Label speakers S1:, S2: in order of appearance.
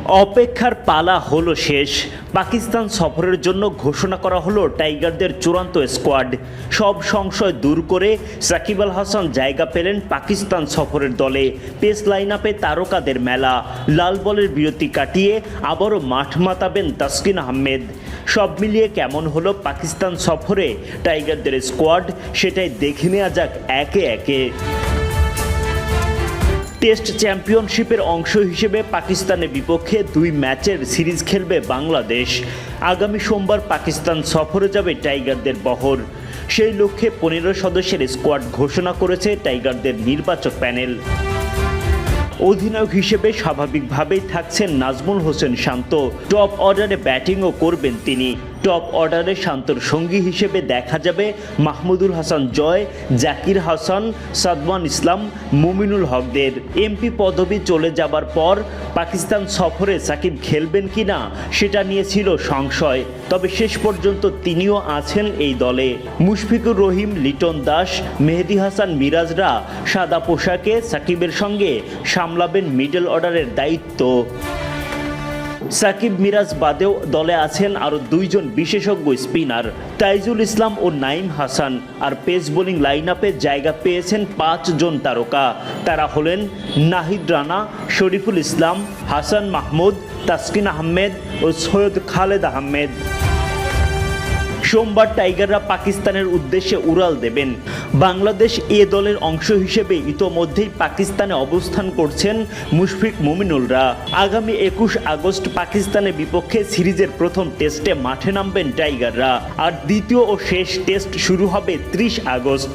S1: অপেক্ষার পালা হলো শেষ। পাকিস্তান সফরের জন্য ঘোষণা করা হলো টাইগারদের চূড়ান্ত স্কোয়াড। সব সংশয় দূর করে সাকিব আল হাসান জায়গা পেলেন পাকিস্তান সফরের দলে। পেস লাইন আপে তারকাদের মেলা। লাল বলের বিরতি কাটিয়ে আবারও মাঠ মাতাবেন তাসকিন আহমেদ। সব মিলিয়ে কেমন হলো পাকিস্তান সফরে টাইগারদের স্কোয়াড, সেটাই দেখে নেওয়া যাক একে একে। টেস্ট চ্যাম্পিয়নশিপের অংশ হিসেবে পাকিস্তানের বিপক্ষে 2 ম্যাচের সিরিজ খেলবে বাংলাদেশ। আগামী সোমবার পাকিস্তান সফরে যাবে টাইগারদের বহর। সেই লক্ষ্যে 15 সদস্যের স্কোয়াড ঘোষণা করেছে টাইগারদের নির্বাচক প্যানেল। অধিনায়ক হিসেবে স্বাভাবিকভাবেই থাকছেন নাজমুল হোসেন শান্ত। টপ অর্ডারে ব্যাটিংও করবেন তিনি। টপ অর্ডারে শান্তর সঙ্গী হিসেবে দেখা যাবে মাহমুদুল হাসান জয়, জাকির হাসান, সাদমান ইসলাম, মুমিনুল হকদের। এমপি পদবি চলে যাবার পর পাকিস্তান সফরে সাকিব খেলবেন কিনা সেটা নিয়ে ছিল সংশয়, তবে শেষ পর্যন্ত তিনিও আছেন এই দলে। মুশফিকুর রহিম, লিটন দাস, মেহেদী হাসান মিরাজরা সাদা পোশাকে সাকিবের সঙ্গে সামলাবেন মিডল অর্ডারের দায়িত্ব। সাকিব মিরাজ বাদেও দলে আছেন আরও 2 জন বিশেষজ্ঞ স্পিনার, তাইজুল ইসলাম ও নাইম হাসান। আর পেস বোলিং লাইন আপে জায়গা পেয়েছেন 5 জন তারকা। তারা হলেন নাহিদ রানা, শরীফুল ইসলাম, হাসান মাহমুদ, তাসকিন আহমেদ ও সৈয়দ খালেদ আহমেদ। সোমবার টাইগাররা পাকিস্তানের উদ্দেশ্যে উড়াল দেবেন। বাংলাদেশ এ দলের অংশ হিসেবে ইতোমধ্যেই পাকিস্তানে অবস্থান করছেন মুশফিক, মুমিনুলরা। আগামী 21 আগস্ট পাকিস্তানের বিপক্ষে সিরিজের প্রথম টেস্টে মাঠে নামবেন টাইগাররা, আর দ্বিতীয় ও শেষ টেস্ট শুরু হবে 30 আগস্ট।